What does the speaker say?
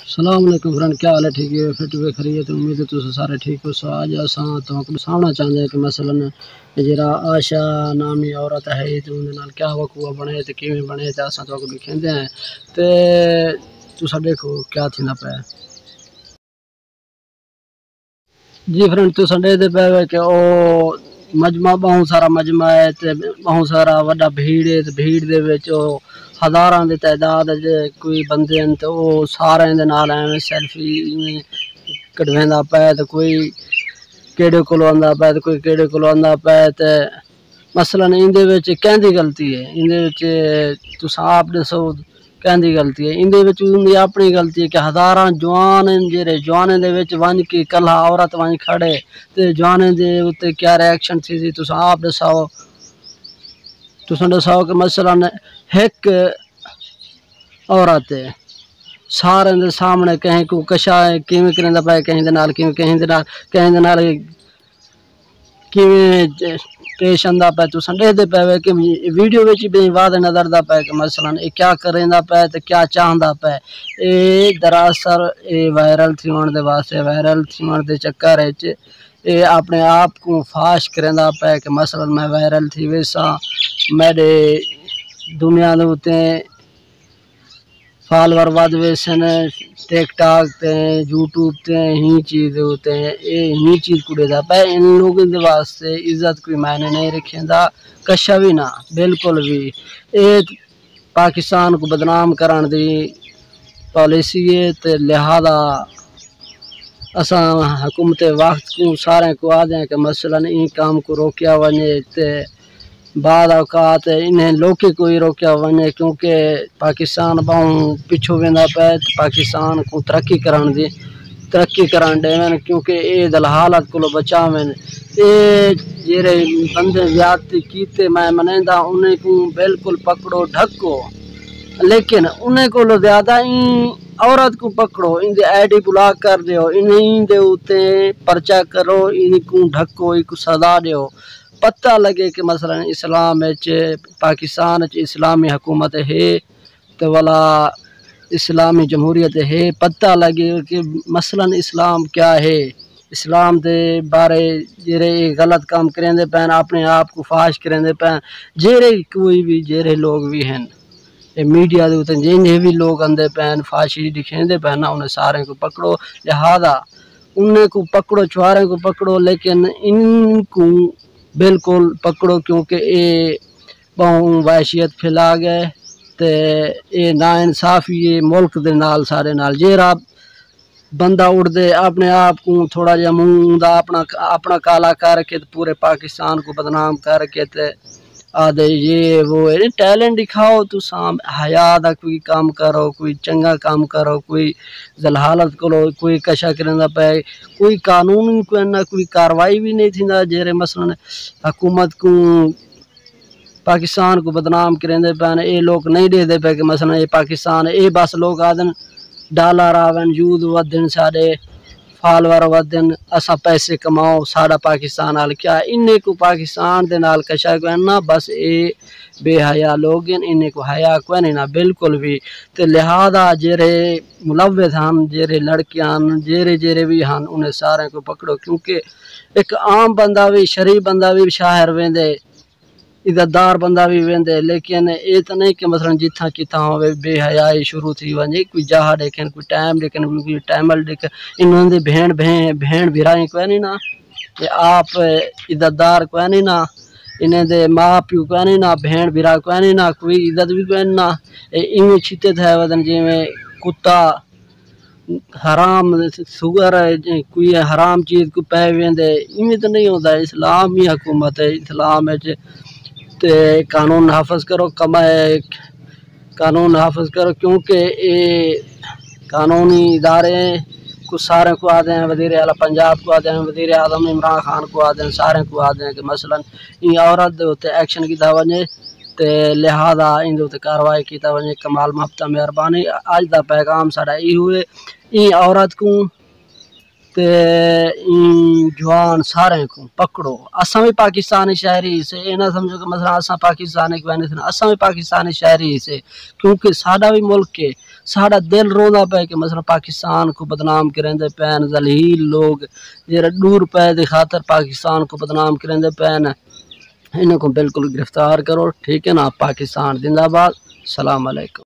السلام علیکم فرینڈ، کیا حال ہے؟ ٹھیک ہے؟ فٹ ہوئے خرید امید ہے تو سارے ٹھیک ہو. سو آج اساں تو سامنا چاہتے ہیں کہ مثلا جرا آشا نامی عورت ہے تو انہوں کیا وقوع بنے تو کیویں بنے تو اساں تو دکھاندے ہیں تے تساں دیکھو کیا تھینا پیا. جی فرینڈ تساں دیکھدے پے کہ او مجمع بہت سارا مجمع ہے تے بہت سارا وڈا بھیڑ ہے تے بھیڑ دے وچ ہزاراں دی تعداد کوئی بندے ہیں تو وہ سارے دے نال ایویں سیلفی کڈویندا پیا تے کوئی کیڑے کولوں آندا پیا تے کوئی کیڑے کولوں آندا پیا تے مثلا ایندے وچ کہندی غلطی ہے، ایندے وچ تساں آپ دسو کہندی غلطی ہے، ایندے وچ اونی اپنی غلطی ہے کہ ہزاراں جوان جڑے جوانے دے وچ ونج کے کلھا عورت ونج کھڑے تے جوانے دے اوتے کیا ریئیکشن تھی تساں آپ دساؤ. تساں دساؤ کہ مثلا ایک عورت سارے دے سامنے کہیں کو کشا کیویں کریندا پیا، کہیں دے نال کیویں پیش آندا پیا. تساں دیکھدے پے کہ ویڈیو وچ بھی واضح نظر دا پیا کہ مثلا اے کیا کریندا پیا تے کیا چاہندا پیا. اے دراصل اے وائرل تھیون دے واسطے وائرل تھیون دے چکر وچ اے اپنے آپ کو فاش کریندا پیا کہ مثلا میں وائرل تھی ویساں میرے دنیا دے اوتے فالوور ود ویسن ٹک ٹاک تے یوٹیوب تے ہی چیز ہوتے ہیں اے ہی چیز کڑے دا پہ ان لوگوں دے واسطے عزت کوئی معنی نہیں رکھیندا کشا بھی نہ بالکل بھی. اے پاکستان کو بدنام کران دی پالیسی ہے تے لہذا اساں حکومت وقت کو سارے کو آدھے کہ مثلا این کام کو روکیا ونے تے بعد اوقات انہیں لوکی کوئی روکیا ونے کیونکہ پاکستان بہوں پچھو ویندا پیا پاکستان کو ترقی کران دے کیونکہ اے دل حالت کو بچاویں. اے جڑے بندے زیادتی کیتے میں منیندا انہیں کو بالکل پکڑو ڈھکو، لیکن انہیں کو زیادہ عورت کو پکڑو ان دی آئی ڈی بلاک کر دیو، انہیں دے اوتے پرچہ کرو، ان کو ڈھکو، ان کو سزا دیو. پتہ لگے کہ مثلا اسلام وچ پاکستان وچ اسلامی حکومت ہے تو والا اسلامی جمہوریت ہے. پتہ لگے کہ مثلا اسلام کیا ہے، اسلام دے بارے جڑے غلط کام کریندے پین اپنے آپ کو فاش کریندے پین جڑے کوئی بھی جڑے لوگ بھی ہیں میڈیا دے اوتے جنے بھی لوگ اندے پین فاشی دکھیندے پین انہیں سارے کو پکڑو. لہذا انہیں کو پکڑو چوارے کو پکڑو لیکن ان کو بالکل پکڑو کیونکہ اے بہوں وحشیت پھیلا گئے تے اے نا انصافی ہے ملک دے نال سارے نال. جیڑا بندہ اڑ دے اپنے آپ کو تھوڑا جا منہ دا اپنا کالا کر کے پورے پاکستان کو بدنام کر کے تے آدھے یہ وہ ٹیلنٹ دکھاؤ تو حیا دا کوئی کام کرو، کوئی چنگا کام کرو، کوئی ذلحالت کرو، کوئی کشا کرندا پے کوئی قانون کوئی کاروائی بھی نہیں تھیندا جیرے مثلا حکومت کو پاکستان کو بدنام کریندے پین. اے لوگ نہیں دے دے پے کہ مثلا اے پاکستان اے بس لوگ آدن ڈالر آون یوز ودن سارے فالوور ودن اساں پیسے کماؤ ساڈا پاکستان نال کیا انہیں کو پاکستان دے نال کشا کرنا بس اے بے حیا لوگ انہیں کو حیا کوئی نہیں نہ بالکل بھی. تے لہذا جڑے ملوث ہن جڑے لڑکیاں جڑے بھی ہن انہیں سارے کو پکڑو کیونکہ ایک عام بندہ بھی شریف بندہ بھی شاہر ویندے عزتدار بندہ بھی ویندے لیکن اے تو نہیں کہ مثلا جتھاں کتھاں ہوئے بے حیائی شروع تھی ونجے کوئی جہاں دیکھن کوئی ٹائم دیکھن کوئی ٹائمل دیکھن انہوں نے بہن بھرائی کوئی نہیں نا آپ عزتدار کوئی نہیں نا انہیں دے ماں پیو کوئی نہیں نا بہن بھرا کوئی نہیں نا کوئی عزت بھی کوئی نہیں نا ایویں چھتے تھے ودن جی میں کتا حرام سور کوئی حرام چیز کو پہ ویندے ایویں تو نہیں ہوتا. اسلامی حکومت ہے اسلام تے قانون نافذ کرو قانون نافذ کرو کیونکہ اے قانونی ادارے کو سارے کو آدھے ہیں وزیر اعلیٰ پنجاب کو آدھے ہیں وزیر اعظم عمران خان کو آدھے ہیں سارے کو آدھے ہیں کہ مثلا این عورت دے ہوتے ایکشن کیتا وجے تے لہذا ان دے کاروائی کیتا وجے کمال محبت مہربانی. اج دا پیغام ساڈا ای ہوئے این عورت کو تے جوان سارے کو پکڑو اساں بھی پاکستانی شہری سے اے نہ سمجھو کہ مثلا اساں پاکستانی کو نہیں اساں بھی پاکستانی شہری سے کیونکہ ساڈا بھی ملک ہے ساڈا دل روندا پے کہ مثلا پاکستان کو بدنام کرندے پین ذلیل لوگ جڑے ₹2 دی خاطر پاکستان کو بدنام کرندے پین انہاں کو بالکل گرفتار کرو ٹھیک ہے نا پاکستان زندہ باد السلام علیکم